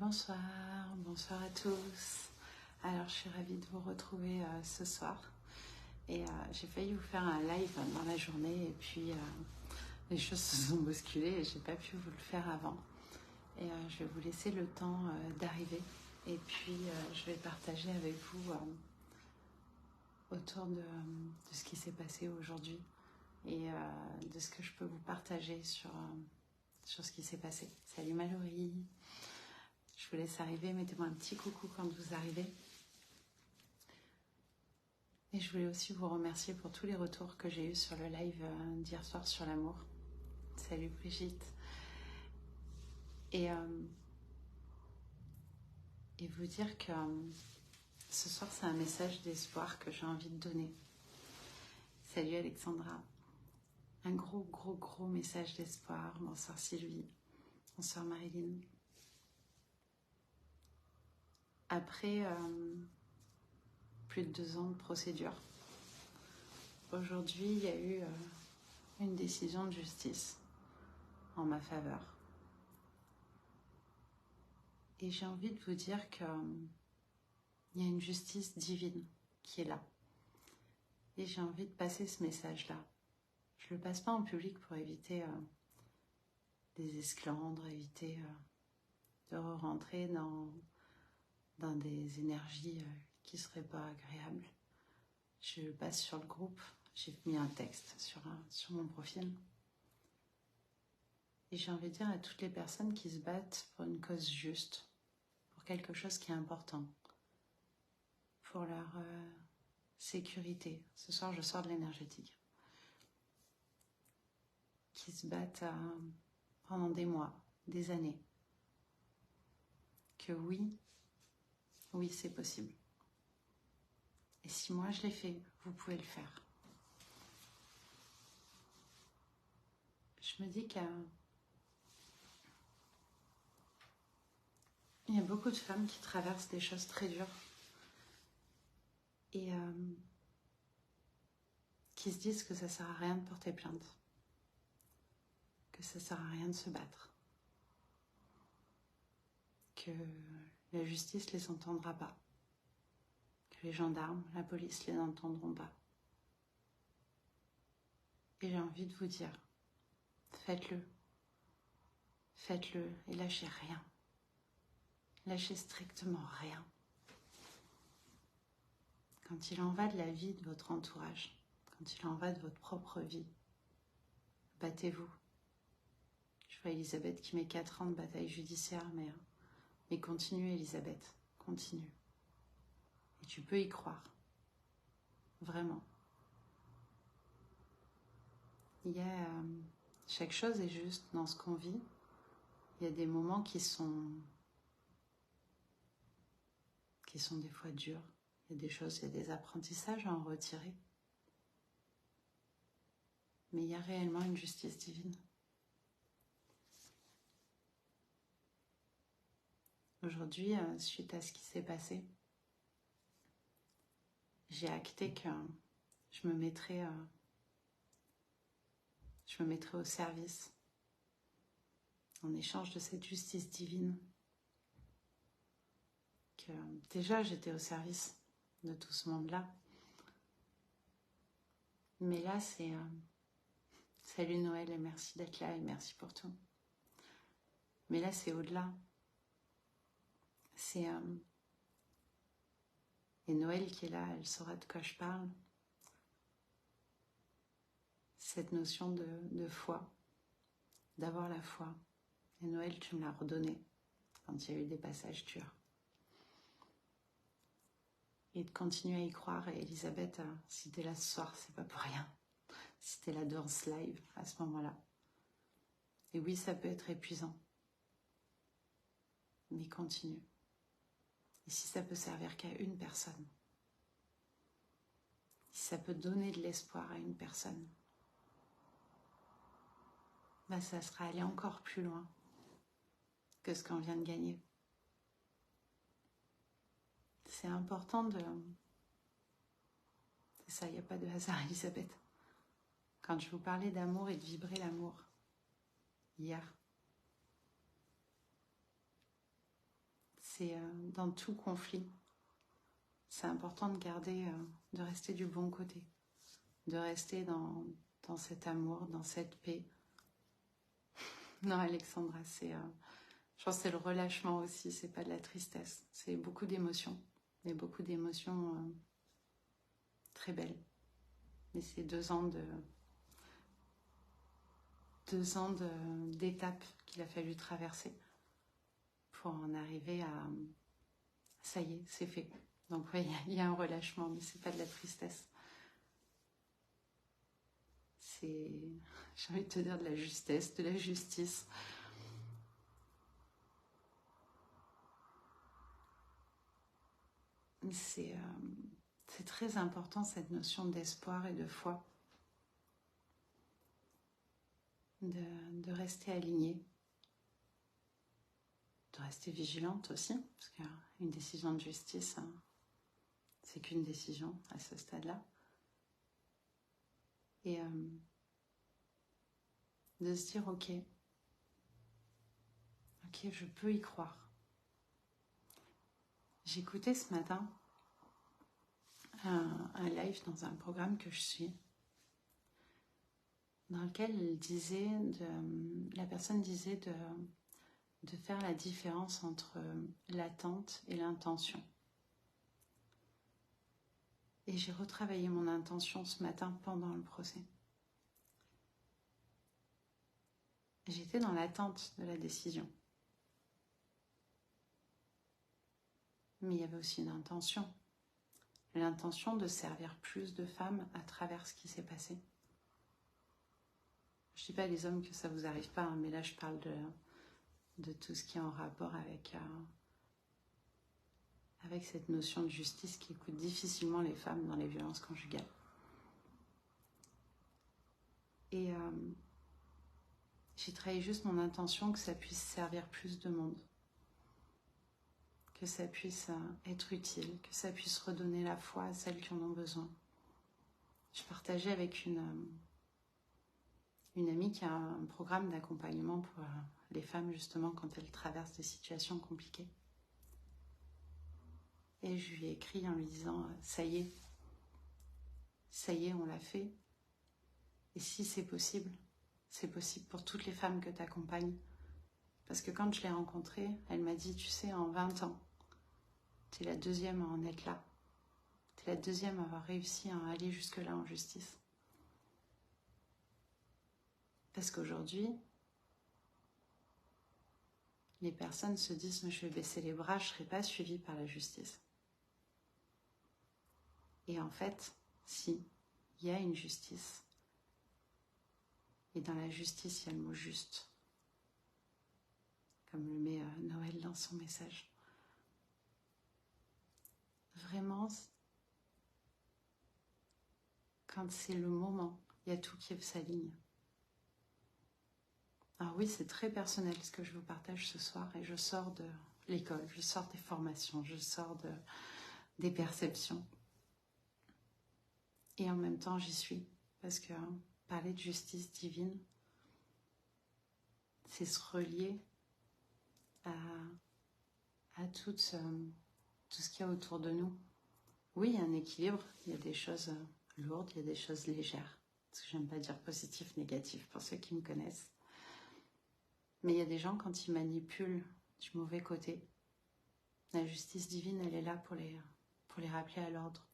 Bonsoir, bonsoir à tous. Alors je suis ravie de vous retrouver ce soir et j'ai failli vous faire un live dans la journée et puis les choses se sont bousculées et j'ai pas pu vous le faire avant. Et je vais vous laisser le temps d'arriver et puis je vais partager avec vous autour de ce qui s'est passé aujourd'hui et de ce que je peux vous partager sur ce qui s'est passé. Salut Mallory. Je vous laisse arriver, mettez-moi un petit coucou quand vous arrivez. Et je voulais aussi vous remercier pour tous les retours que j'ai eus sur le live d'hier soir sur l'amour. Salut Brigitte. Et vous dire que ce soir c'est un message d'espoir que j'ai envie de donner. Salut Alexandra. Un gros message d'espoir. Bonsoir Sylvie. Bonsoir Marilyn. Après plus de 2 ans de procédure, aujourd'hui il y a eu une décision de justice en ma faveur. Et j'ai envie de vous dire qu'il y a une justice divine qui est là. Et j'ai envie de passer ce message-là. Je ne le passe pas en public pour éviter des esclandres, éviter de rentrer dans des énergies qui ne seraient pas agréables. Je le passe sur le groupe. J'ai mis un texte sur mon profil. Et j'ai envie de dire à toutes les personnes qui se battent pour une cause juste, pour quelque chose qui est important, pour leur sécurité. Ce soir, je sors de l'énergétique. Qui se battent pendant des mois, des années. Que oui, c'est possible. Et si moi je l'ai fait, vous pouvez le faire. Je me dis qu'il y a beaucoup de femmes qui traversent des choses très dures et qui se disent que ça sert à rien de porter plainte, que ça sert à rien de se battre, que la justice les entendra pas, que les gendarmes, la police les entendront pas. Et j'ai envie de vous dire, faites-le et lâchez rien. Lâchez strictement rien. Quand il en va de la vie de votre entourage, quand il en va de votre propre vie, battez-vous. Je vois Elisabeth qui met 4 ans de bataille judiciaire, mais continue Elisabeth, continue. Et tu peux y croire, vraiment. Chaque chose est juste dans ce qu'on vit. Il y a des moments qui sont des fois durs. Il y a des choses, il y a des apprentissages à en retirer. Mais il y a réellement une justice divine. Aujourd'hui, suite à ce qui s'est passé, j'ai acté que je me mettrais au service en échange de cette justice divine. Que déjà j'étais au service de tout ce monde-là. Mais là, c'est salut Noël et merci d'être là et merci pour tout. Mais là, c'est au-delà. C'est et Noël qui est là, elle saura de quoi je parle. Cette notion de foi, d'avoir la foi. Et Noël, tu me l'as redonné quand il y a eu des passages durs. Et de continuer à y croire. Et Elisabeth, si t'es là ce soir, c'est pas pour rien. Si t'es là dans ce live à ce moment-là. Et oui, ça peut être épuisant. Mais continue. Et si ça peut servir qu'à une personne, si ça peut donner de l'espoir à une personne, bah ça sera aller encore plus loin que ce qu'on vient de gagner. C'est important de... C'est ça, il n'y a pas de hasard, Elisabeth. Quand je vous parlais d'amour et de vibrer l'amour, hier, C'est dans tout conflit, c'est important de garder, de rester du bon côté, de rester dans cet amour, dans cette paix. Non, Alexandra, je pense que c'est le relâchement aussi, c'est pas de la tristesse, c'est beaucoup d'émotions, mais beaucoup d'émotions très belles. Mais c'est 2 ans d'étapes qu'il a fallu traverser pour en arriver à ça y est, c'est fait. Donc oui, il y a un relâchement, mais c'est pas de la tristesse. C'est, j'ai envie de te dire, de la justesse, de la justice. C'est très important cette notion d'espoir et de foi, de rester alignée, de rester vigilante aussi, parce qu'une décision de justice, c'est qu'une décision à ce stade-là. Et de se dire, ok, je peux y croire. J'écoutais ce matin un live dans un programme que je suis, dans lequel la personne disait de faire la différence entre l'attente et l'intention. Et j'ai retravaillé mon intention ce matin pendant le procès. J'étais dans l'attente de la décision. Mais il y avait aussi une intention. L'intention de servir plus de femmes à travers ce qui s'est passé. Je ne dis pas les hommes que ça vous arrive pas, mais là je parle de tout ce qui est en rapport avec cette notion de justice qui écoute difficilement les femmes dans les violences conjugales. Et j'ai travaillé juste mon intention que ça puisse servir plus de monde, que ça puisse être utile, que ça puisse redonner la foi à celles qui en ont besoin. Je partageais avec une amie qui a un programme d'accompagnement pour les femmes justement quand elles traversent des situations compliquées. Et je lui ai écrit en lui disant « ça y est, on l'a fait. Et si c'est possible pour toutes les femmes que tu accompagnes. » Parce que quand je l'ai rencontrée, elle m'a dit « tu sais, en 20 ans, tu es la deuxième à en être là. Tu es la deuxième à avoir réussi à aller jusque-là en justice. » Parce qu'aujourd'hui, les personnes se disent « je vais baisser les bras, je ne serai pas suivie par la justice. » Et en fait, si, il y a une justice. Et dans la justice, il y a le mot juste. Comme le met Noël dans son message. Vraiment, quand c'est le moment, il y a tout qui s'aligne. Alors oui, c'est très personnel ce que je vous partage ce soir. Et je sors de l'école, je sors des formations, je sors des perceptions. Et en même temps, j'y suis. Parce que parler de justice divine, c'est se relier à tout ce qu'il y a autour de nous. Oui, il y a un équilibre, il y a des choses lourdes, il y a des choses légères. Parce que j'aime pas dire positif, négatif, pour ceux qui me connaissent. Mais il y a des gens, quand ils manipulent du mauvais côté, la justice divine, elle est là pour les rappeler à l'ordre.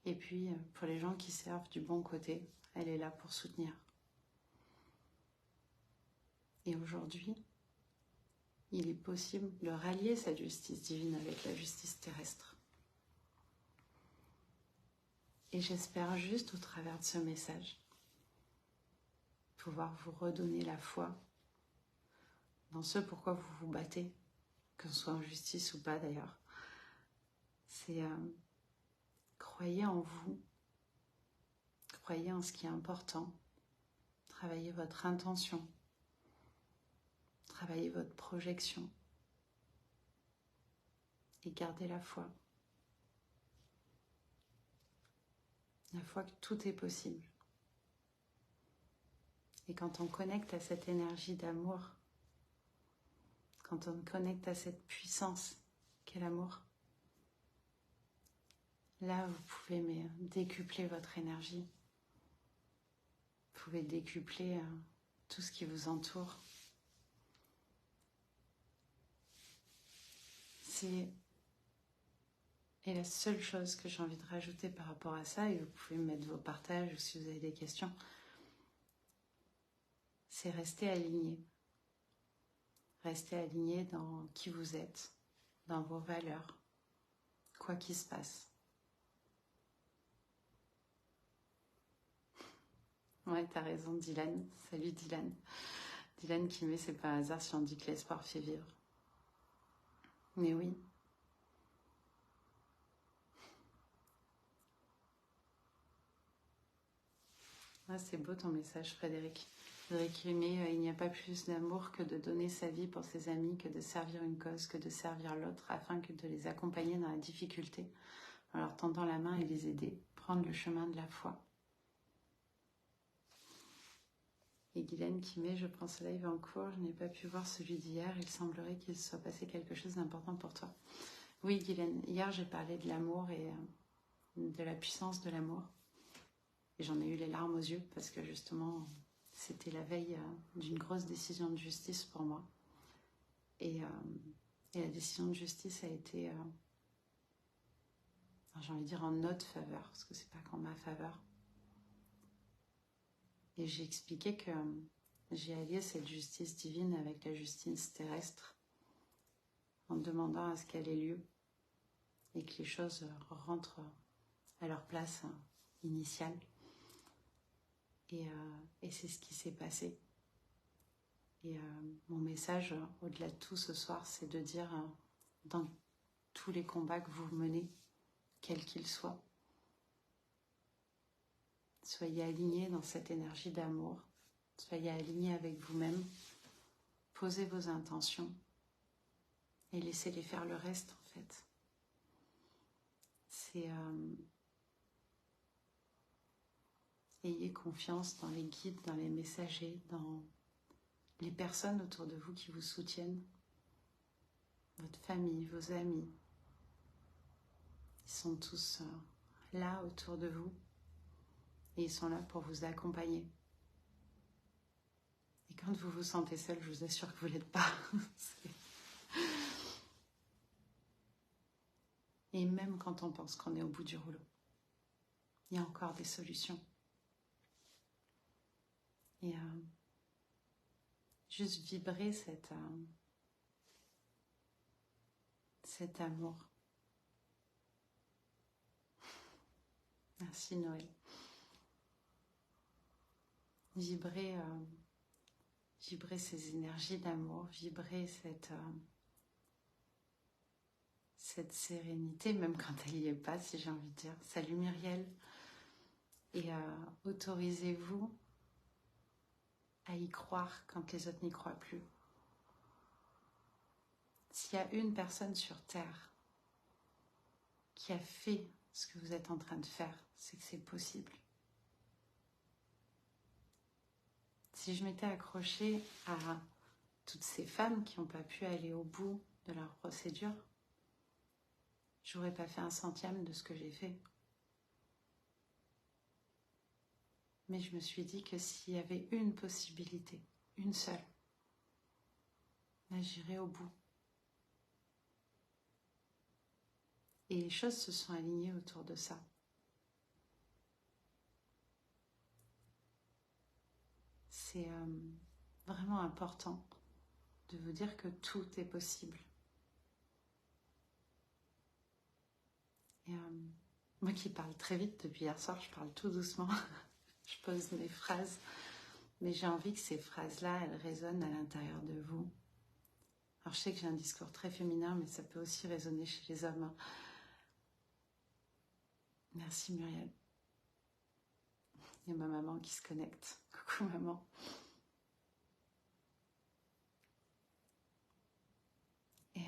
Et puis, pour les gens qui servent du bon côté, elle est là pour soutenir. Et aujourd'hui, il est possible de rallier cette justice divine avec la justice terrestre. Et j'espère juste, au travers de ce message, pouvoir vous redonner la foi dans ce pourquoi vous vous battez, que ce soit en justice ou pas d'ailleurs. C'est croyez en vous, croyez en ce qui est important, travaillez votre intention, travaillez votre projection et gardez la foi. La foi que tout est possible. Et quand on connecte à cette énergie d'amour, quand on connecte à cette puissance qu'est l'amour, là vous pouvez décupler votre énergie. Vous pouvez décupler tout ce qui vous entoure. Et la seule chose que j'ai envie de rajouter par rapport à ça, et vous pouvez me mettre vos partages ou si vous avez des questions, c'est rester aligné. Rester aligné dans qui vous êtes, dans vos valeurs, quoi qu'il se passe. Ouais, t'as raison, Dylan. Salut, Dylan. Dylan qui met, c'est pas un hasard si on dit que l'espoir fait vivre. Mais oui. Ah, c'est beau ton message, Frédéric. Frédéric met, il n'y a pas plus d'amour que de donner sa vie pour ses amis, que de servir une cause, que de servir l'autre, afin que de les accompagner dans la difficulté, en leur tendant la main et les aider, prendre le chemin de la foi. Et Guylaine qui met, je prends ce live en cours, je n'ai pas pu voir celui d'hier, il semblerait qu'il soit passé quelque chose d'important pour toi. Oui, Guylaine, hier j'ai parlé de l'amour et de la puissance de l'amour. Et j'en ai eu les larmes aux yeux parce que justement, c'était la veille d'une grosse décision de justice pour moi. Et la décision de justice a été, j'ai envie de dire en notre faveur, parce que c'est pas qu'en ma faveur. Et j'ai expliqué que j'ai allié cette justice divine avec la justice terrestre en demandant à ce qu'elle ait lieu et que les choses rentrent à leur place initiale. Et c'est ce qui s'est passé. Et mon message, au-delà de tout ce soir, c'est de dire dans tous les combats que vous menez, quels qu'ils soient, soyez alignés dans cette énergie d'amour, soyez alignés avec vous-même, posez vos intentions et laissez-les faire le reste en fait. C'est ayez confiance dans les guides, dans les messagers, dans les personnes autour de vous qui vous soutiennent, votre famille, vos amis. Ils sont tous là autour de vous et ils sont là pour vous accompagner. Et quand vous vous sentez seul, je vous assure que vous ne l'êtes pas. Et même quand on pense qu'on est au bout du rouleau, il y a encore des solutions. Et juste vibrer cet amour. Merci Noël. Vibrer ces énergies d'amour, vibrer cette sérénité, même quand elle n'y est pas, si j'ai envie de dire. Salut Muriel. Et autorisez-vous à y croire quand les autres n'y croient plus. S'il y a une personne sur Terre qui a fait ce que vous êtes en train de faire, c'est que c'est possible. Si je m'étais accrochée à toutes ces femmes qui n'ont pas pu aller au bout de leur procédure, j'aurais pas fait un centième de ce que j'ai fait. Mais je me suis dit que s'il y avait une possibilité, une seule, j'irais au bout. Et les choses se sont alignées autour de ça. C'est vraiment important de vous dire que tout est possible. Et moi qui parle très vite depuis hier soir, je parle tout doucement. Je pose mes phrases, mais j'ai envie que ces phrases-là, elles résonnent à l'intérieur de vous. Alors je sais que j'ai un discours très féminin, mais ça peut aussi résonner chez les hommes. Hein. Merci Muriel. Il y a ma maman qui se connecte. Coucou maman. Et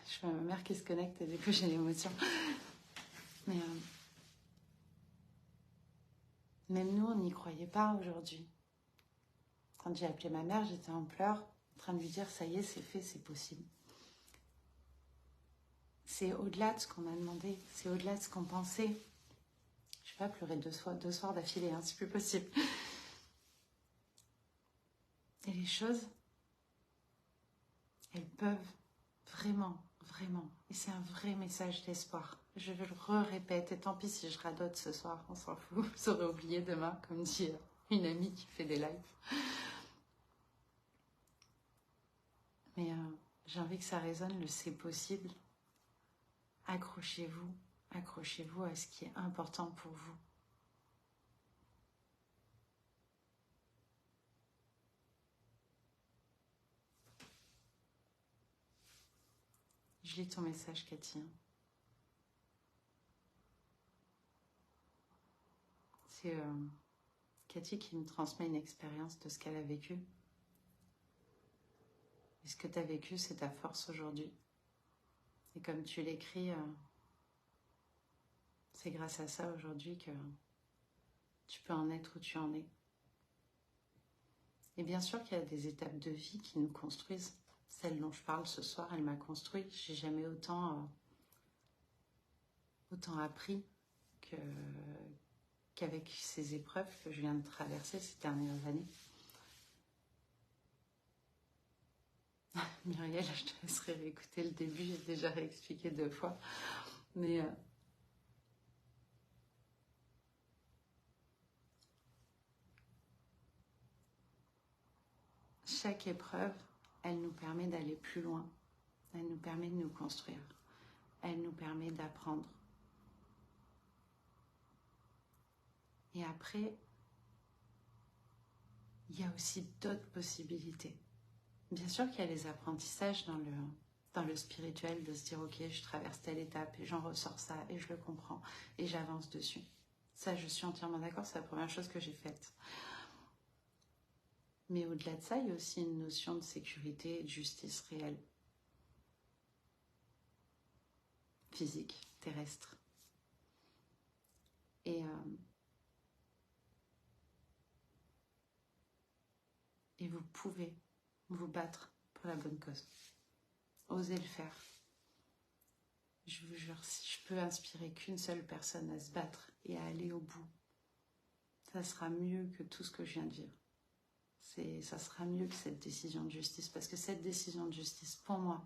je vois ma mère qui se connecte et du coup j'ai l'émotion. Mais Même nous, on n'y croyait pas aujourd'hui. Quand j'ai appelé ma mère, j'étais en pleurs, en train de lui dire, ça y est, c'est fait, c'est possible. C'est au-delà de ce qu'on a demandé, c'est au-delà de ce qu'on pensait. Je vais pas pleurer deux soirs d'affilée, hein, c'est plus possible. Et les choses, elles peuvent vraiment, vraiment. Et c'est un vrai message d'espoir. Je le répète, et tant pis si je radote ce soir, on s'en fout. Vous aurez oublié demain, comme dit une amie qui fait des lives. Mais j'ai envie que ça résonne, le c'est possible. Accrochez-vous, accrochez-vous à ce qui est important pour vous. Je lis ton message, Cathy. C'est Cathy qui me transmet une expérience de ce qu'elle a vécu. Et ce que tu as vécu, c'est ta force aujourd'hui. Et comme tu l'écris, c'est grâce à ça aujourd'hui que tu peux en être où tu en es. Et bien sûr qu'il y a des étapes de vie qui nous construisent. Celle dont je parle ce soir, elle m'a construit. J'ai jamais autant appris qu'avec ces épreuves que je viens de traverser ces dernières années. Muriel, je te laisserai réécouter le début, j'ai déjà réexpliqué 2 fois. Mais chaque épreuve, elle nous permet d'aller plus loin. Elle nous permet de nous construire. Elle nous permet d'apprendre. Et après, il y a aussi d'autres possibilités. Bien sûr qu'il y a les apprentissages dans le spirituel, de se dire, ok, je traverse telle étape et j'en ressors ça et je le comprends et j'avance dessus. Ça, je suis entièrement d'accord, c'est la première chose que j'ai faite. Mais au-delà de ça, il y a aussi une notion de sécurité et de justice réelle. Physique, terrestre. Et vous pouvez vous battre pour la bonne cause. Osez le faire. Je vous jure, si je peux inspirer qu'une seule personne à se battre et à aller au bout, ça sera mieux que tout ce que je viens de vivre. Ça sera mieux que cette décision de justice, parce que cette décision de justice, pour moi,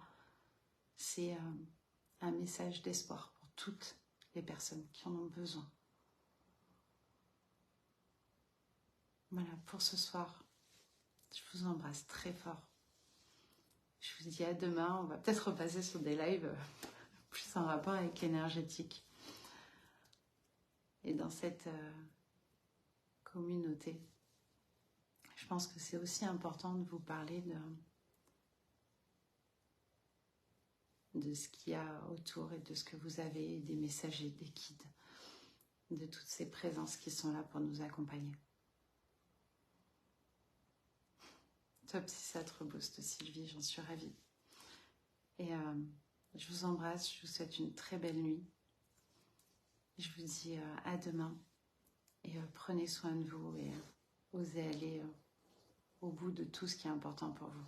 c'est un message d'espoir pour toutes les personnes qui en ont besoin. Voilà, pour ce soir, je vous embrasse très fort. Je vous dis à demain, on va peut-être repasser sur des lives plus en rapport avec l'énergétique. Et dans cette communauté, je pense que c'est aussi important de vous parler de ce qu'il y a autour et de ce que vous avez, des messagers, des guides, de toutes ces présences qui sont là pour nous accompagner. Top si ça te rebooste, Sylvie, j'en suis ravie. Et je vous embrasse, je vous souhaite une très belle nuit. Je vous dis à demain et prenez soin de vous et osez aller au bout de tout ce qui est important pour vous.